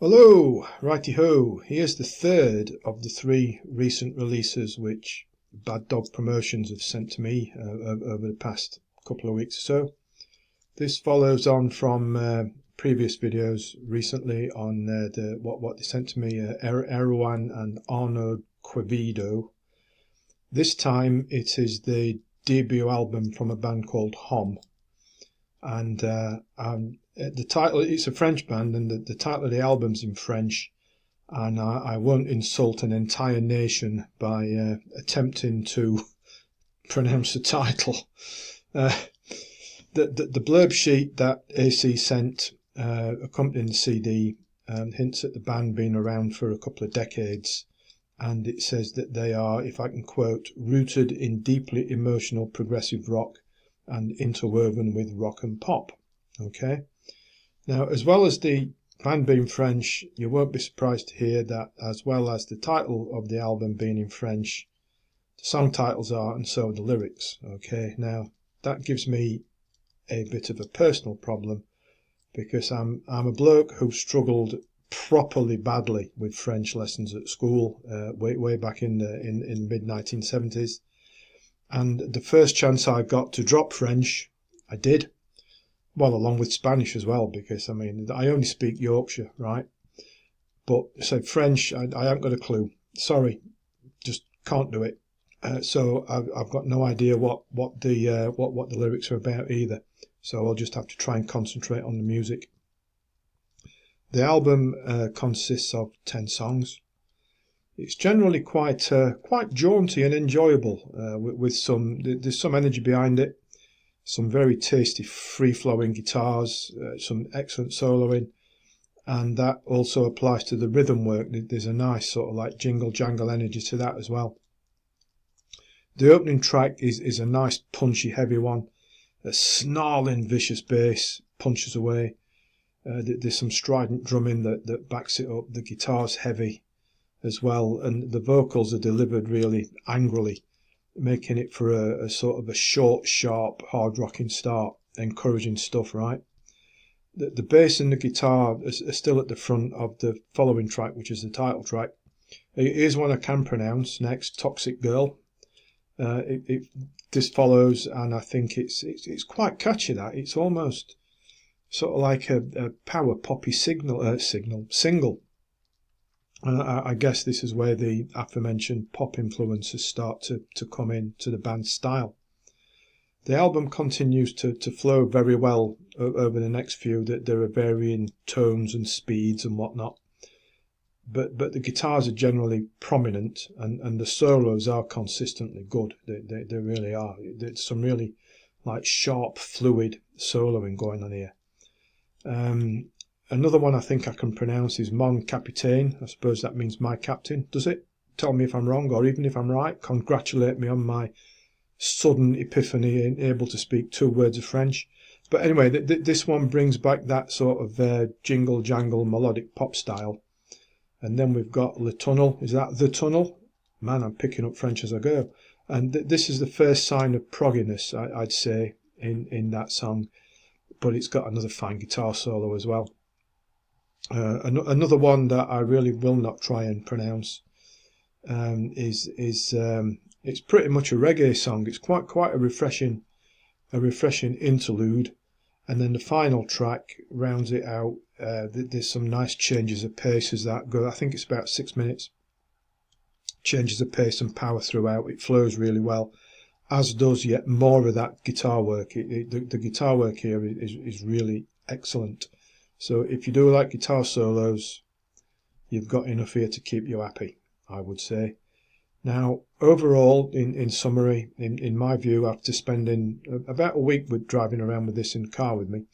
Hello, righty-ho, here's the third of the three recent releases which Bad Dog Promotions have sent to me over the past couple of weeks or so. This follows on from previous videos recently on what they sent to me, Erwan and Arnaud Quevedo. This time it is the debut album from a band called Homme. And the title, it's a French band, and the title of the album's in French, and I won't insult an entire nation by attempting to pronounce the title. The blurb sheet that AC sent accompanying the CD hints at the band being around for a couple of decades, and it says that they are, if I can quote, rooted in deeply emotional progressive rock and interwoven with rock and pop. Okay, now as well as the band being French, you won't be surprised to hear that as well as the title of the album being in French, the song titles are, and so are the lyrics. Okay, now that gives me a bit of a personal problem because I'm a bloke who struggled properly badly with French lessons at school way back in the mid 1970s. And the first chance I got to drop French, I did. Well, along with Spanish as well, because, I mean, I only speak Yorkshire, right? But, so French, I haven't got a clue. Sorry, just can't do it. So I've got no idea what the lyrics are about either. So I'll just have to try and concentrate on the music. The album consists of 10 songs. It's generally quite jaunty and enjoyable, there's some energy behind it, some very tasty free-flowing guitars, some excellent soloing, and that also applies to the rhythm work. There's a nice sort of like jingle-jangle energy to that as well. The opening track is a nice punchy heavy one, a snarling vicious bass punches away. There's some strident drumming that backs it up. The guitar's heavy as well, and the vocals are delivered really angrily, making it for a sort of a short, sharp, hard-rocking start. Encouraging stuff, right? The bass and the guitar are still at the front of the following track, which is the title track. Here's one I can pronounce next, Toxic Girl. This follows, and I think it's quite catchy. That it's almost sort of like a power poppy single. And I guess this is where the aforementioned pop influences start to come into the band's style. The album continues to flow very well over the next few. That there are varying tones and speeds and whatnot. But the guitars are generally prominent, and the solos are consistently good. They really are. There's some really like sharp, fluid soloing going on here. Another one I think I can pronounce is Mon Capitaine. I suppose that means my captain, does it? Tell me if I'm wrong, or even if I'm right, congratulate me on my sudden epiphany in able to speak 2 words of French. But anyway, this one brings back that sort of jingle-jangle melodic pop style. And then we've got Le Tunnel. Is that The Tunnel? Man, I'm picking up French as I go. And this is the first sign of progginess, I'd say, in that song. But it's got another fine guitar solo as well. Another one that I really will not try and pronounce is it's pretty much a reggae song. It's quite a refreshing interlude, and then the final track rounds it out. There's some nice changes of pace as that go. I think it's about 6 minutes. Changes of pace and power throughout. It flows really well, as does yet more of that guitar work. The guitar work here is really excellent. So if you do like guitar solos, you've got enough here to keep you happy, I would say. Now, overall, in summary, in my view, after spending about a week with driving around with this in the car with me,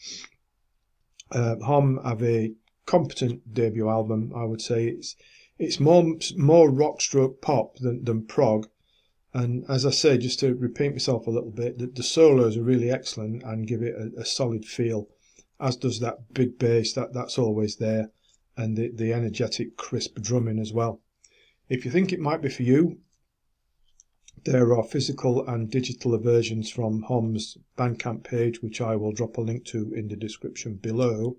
Homme have a competent debut album. I would say it's more rock stroke pop than prog. And as I say, just to repeat myself a little bit, the solos are really excellent and give it a solid feel, as does that big bass that's always there, and the energetic, crisp drumming as well. If you think it might be for you, there are physical and digital versions from Homme's BandCamp page, which I will drop a link to in the description below.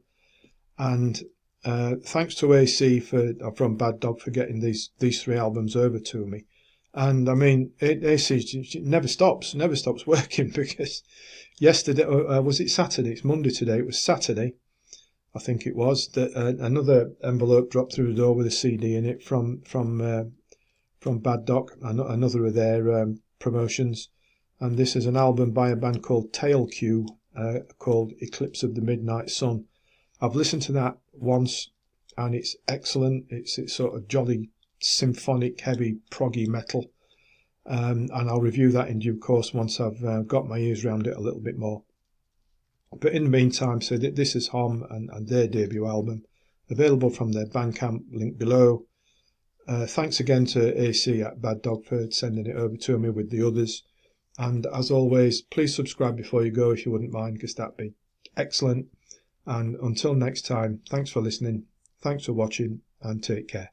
And Thanks to AC from Bad Dog for getting these 3 albums over to me. And I mean, AC never stops working, because yesterday, was it Saturday? It's Monday today. It was Saturday, I think it was, that another envelope dropped through the door with a CD in it from Bad Dog, another of their promotions. And this is an album by a band called Tail Q, called Eclipse of the Midnight Sun. I've listened to that once, and it's excellent. It's sort of jolly, symphonic, heavy, proggy metal. And I'll review that in due course once I've got my ears around it a little bit more. But in the meantime, so this is Homme and their debut album, available from their BandCamp, link below. Thanks again to AC at Bad Dog for sending it over to me with the others. And as always, please subscribe before you go if you wouldn't mind, because that'd be excellent. And until next time, thanks for listening, thanks for watching, and take care.